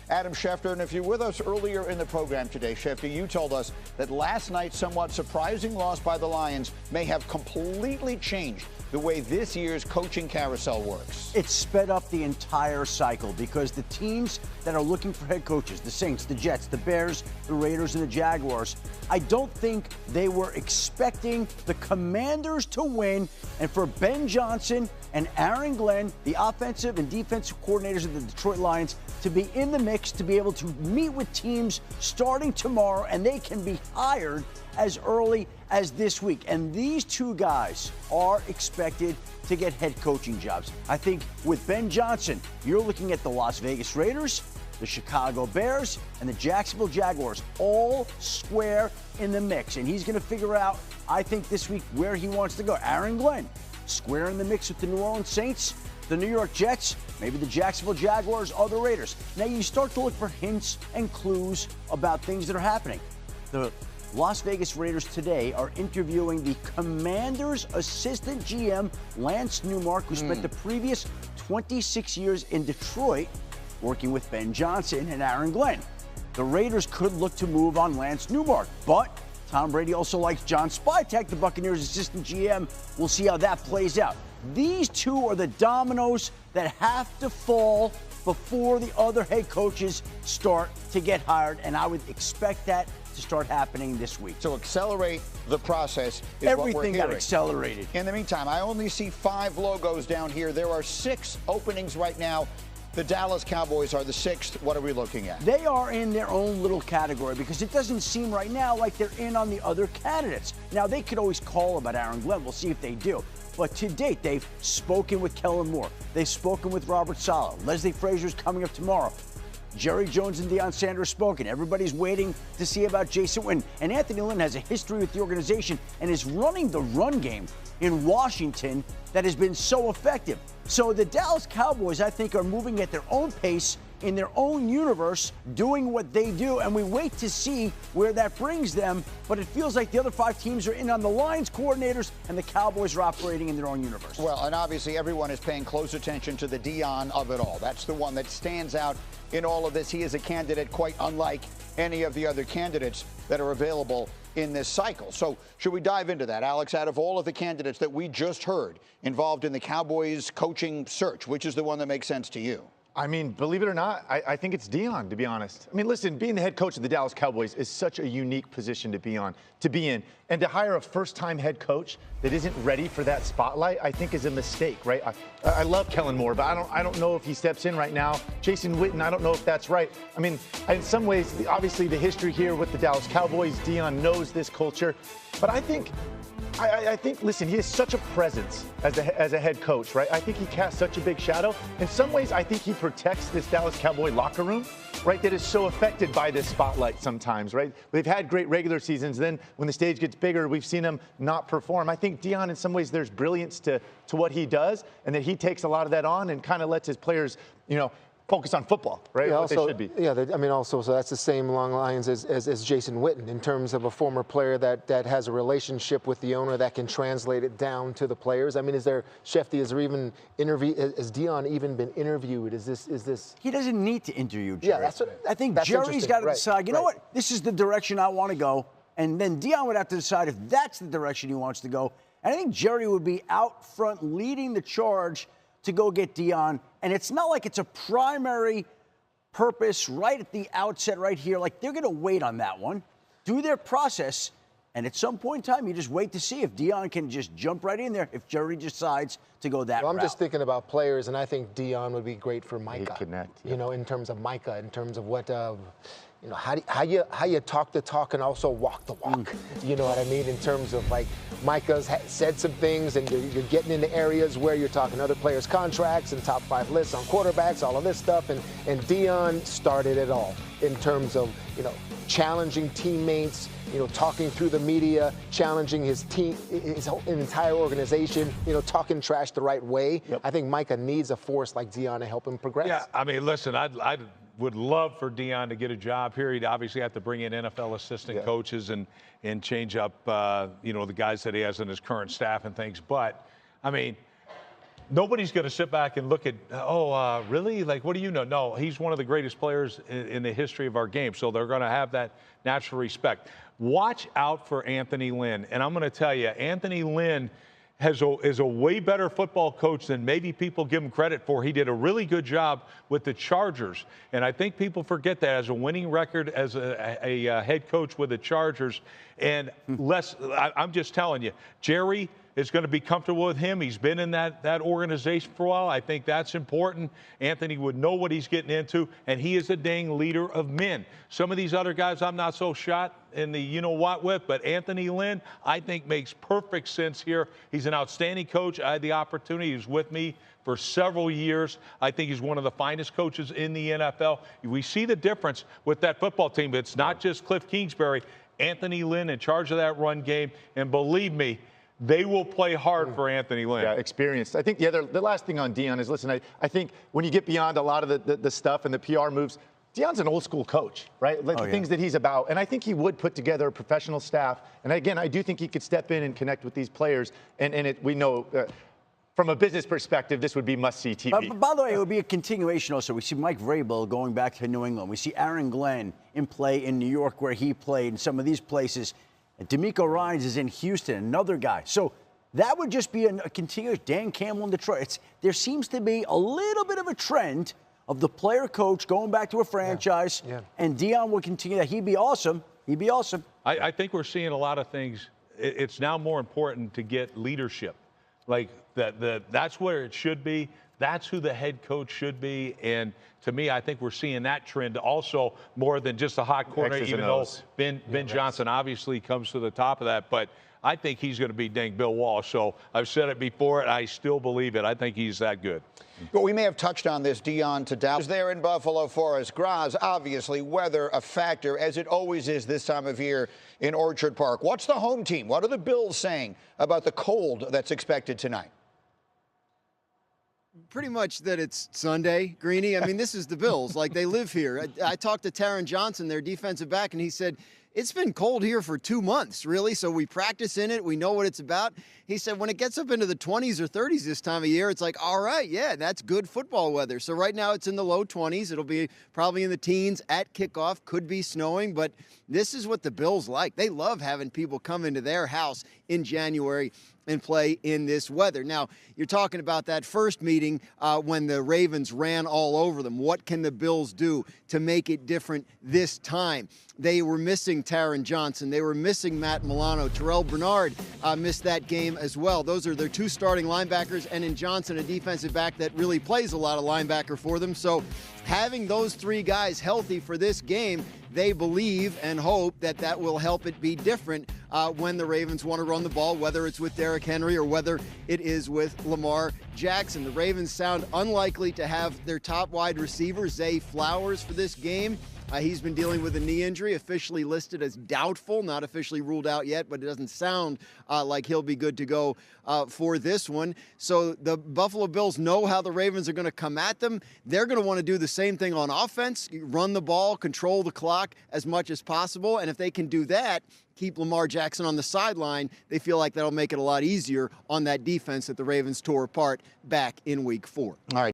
Adan Schefter. And if you're with us earlier in the program today, Schefter, you told us that last night's somewhat surprising loss by the Lions may have completely changed the way this year's coaching carousel works. It sped up the entire cycle because the teams that are looking for head coaches, the Saints, the Jets, the Bears, the Raiders, and the Jaguars, I don't think they were expecting the Commanders to win, and for Ben Johnson and Aaron Glenn, the offensive and defensive coordinators of the Detroit Lions, to be in the mix, to be able to meet with teams starting tomorrow, and they can be hired as early as this week. And these two guys are expected to get head coaching jobs. I think with Ben Johnson, you're looking at the Las Vegas Raiders, the Chicago Bears, and the Jacksonville Jaguars all square in the mix. And he's going to figure out, I think, this week where he wants to go. Aaron Glenn, square in the mix with the New Orleans Saints, the New York Jets, maybe the Jacksonville Jaguars, or the Raiders. Now you start to look for hints and clues about things that are happening. The Las Vegas Raiders today are interviewing the Commanders' assistant GM, Lance Newmark, who spent the previous 26 years in Detroit working with Ben Johnson and Aaron Glenn. The Raiders could look to move on Lance Newmark, but Tom Brady also likes John Spytek, the Buccaneers' assistant GM. We'll see how that plays out. These two are the dominoes that have to fall before the other head coaches start to get hired, and I would expect that to start happening this week. So accelerate the process is Everything what we're hearing. got accelerated. In the meantime, I only see 5 logos down here. There are 6 openings right now. The Dallas Cowboys are the 6th. What are we looking at? They are in their own little category because it doesn't seem right now like they're in on the other candidates. Now, they could always call about Aaron Glenn. We'll see if they do. But to date, they've spoken with Kellen Moore. They've spoken with Robert Saleh. Leslie Frazier's coming up tomorrow. Jerry Jones and Deion Sanders spoken. Everybody's waiting to see about Jason Witten. And Anthony Lynn has a history with the organization and is running the run game in Washington that has been so effective. So the Dallas Cowboys, I think, are moving at their own pace in their own universe, doing what they do, and we wait to see where that brings them. But it feels like the other 5 teams are in on the Lions coordinators, and the Cowboys are operating in their own universe. Well, and obviously everyone is paying close attention to the Deion of it all. That's the one that stands out in all of this. He is a candidate quite unlike any of the other candidates that are available in this cycle. So should we dive into that? Alex, out of all of the candidates that we just heard involved in the Cowboys coaching search, which is the one that makes sense to you? I mean, believe it or not, I think it's Deion, to be honest. I mean, listen, being the head coach of the Dallas Cowboys is such a unique position to be in. And to hire a first-time head coach that isn't ready for that spotlight, I think is a mistake, right? I love Kellen Moore, but I don't know if he steps in right now. Jason Witten, I don't know if that's right. I mean, in some ways, obviously the history here with the Dallas Cowboys, Deion knows this culture. But I think, listen, he has such a presence as a head coach, right? I think he casts such a big shadow. In some ways, I think he protects this Dallas Cowboy locker room, right, that is so affected by this spotlight sometimes, right? They've had great regular seasons. Then when the stage gets bigger, we've seen him not perform. I think Deion, in some ways, there's brilliance to what he does, and that he takes a lot of that on and kind of lets his players, focus on football, right? Yeah, what they should be. Yeah, so that's the same long lines as Jason Witten in terms of a former player that has a relationship with the owner that can translate it down to the players. I mean, has Deion even been interviewed? Is this? He doesn't need to interview Jerry. Yeah, that's what I think Jerry's got to decide, you know what, this is the direction I want to go. And then Deion would have to decide if that's the direction he wants to go. And I think Jerry would be out front leading the charge to go get Deion. And it's not like it's a primary purpose right at the outset right here. Like, they're going to wait on that one, do their process, and at some point in time, you just wait to see if Deion can just jump right in there if Jerry decides to go that route. I'm just thinking about players, and I think Deion would be great for Micah. Connect, yeah. In terms of Micah, in terms of what how you talk the talk and also walk the walk. You know what I mean? In terms of, like, Micah's said some things, and you're getting into areas where you're talking other players' contracts and top 5 lists on quarterbacks, all of this stuff. And Deion started it all in terms of, challenging teammates, talking through the media, challenging his team, his entire organization, talking trash the right way. Yep. I think Micah needs a force like Deion to help him progress. Yeah, I mean, listen, I would love for Deion to get a job here. He'd obviously have to bring in NFL assistant coaches and change up, the guys that he has in his current staff and things. But, I mean, nobody's going to sit back and look at, really? Like, what do you know? No, he's one of the greatest players in the history of our game. So they're going to have that natural respect. Watch out for Anthony Lynn. And I'm going to tell you, Anthony Lynn is a way better football coach than maybe people give him credit for. He did a really good job with the Chargers. And I think people forget that as a winning record as a head coach with the Chargers. And I'm just telling you, Jerry is going to be comfortable with him. He's been in that organization for a while. I think that's important. Anthony would know what he's getting into, and he is a dang leader of men. Some of these other guys I'm not so shot in the you-know-what with, but Anthony Lynn, I think, makes perfect sense here. He's an outstanding coach. I had the opportunity. He was with me for several years. I think he's one of the finest coaches in the NFL. We see the difference with that football team. It's not just Cliff Kingsbury. Anthony Lynn in charge of that run game, and believe me, they will play hard for Anthony Lynn. Yeah, experienced. I think the last thing on Deion is, listen, I think when you get beyond a lot of the stuff and the PR moves, Deion's an old school coach, right? Like the things that he's about. And I think he would put together a professional staff. And again, I do think he could step in and connect with these players. And we know from a business perspective, this would be must-see TV. But by the way, it would be a continuation also. We see Mike Vrabel going back to New England. We see Aaron Glenn in play in New York where he played, and some of these places. And D'Amico Ryans is in Houston, another guy. So that would just be a continuous. Dan Campbell in Detroit. There seems to be a little bit of a trend of the player coach going back to a franchise, and Deion will continue that. He'd be awesome. He'd be awesome. I think we're seeing a lot of things. It's now more important to get leadership. Like that's where it should be. That's who the head coach should be. And to me, I think we're seeing that trend also more than just a hot corner, even though Ben Johnson obviously comes to the top of that. But I think he's going to be dang Bill Walsh. So I've said it before, and I still believe it. I think he's that good. But we may have touched on this, Deion to Dallas. There in Buffalo for us. Graz, obviously, weather a factor, as it always is this time of year in Orchard Park. What's the home team? What are the Bills saying about the cold that's expected tonight? Pretty much that it's Sunday, Greeny. I mean, this is the Bills. Like, they live here. I talked to Taron Johnson, their defensive back, and he said, it's been cold here for 2 months, really, so we practice in it. We know what it's about. He said when it gets up into the 20s or 30s this time of year, it's like, all right, yeah, that's good football weather. So right now it's in the low 20s. It'll be probably in the teens at kickoff. Could be snowing, but this is what the Bills like. They love having people come into their house in January and play in this weather. Now, you're talking about that first meeting when the Ravens ran all over them. What can the Bills do to make it different this time? They were missing Taron Johnson. They were missing Matt Milano. Terrell Bernard missed that game as well. Those are their two starting linebackers, and in Johnson, a defensive back that really plays a lot of linebacker for them. So having those three guys healthy for this game, they believe and hope that that will help it be different when the Ravens want to run the ball, whether it's with Derrick Henry or whether it is with Lamar Jackson. The Ravens sound unlikely to have their top wide receiver, Zay Flowers, for this game. He's been dealing with a knee injury, officially listed as doubtful, not officially ruled out yet, but it doesn't sound like he'll be good to go for this one. So the Buffalo Bills know how the Ravens are going to come at them. They're going to want to do the same thing on offense, run the ball, control the clock as much as possible. And if they can do that, keep Lamar Jackson on the sideline, they feel like that'll make it a lot easier on that defense that the Ravens tore apart back in Week 4. All right.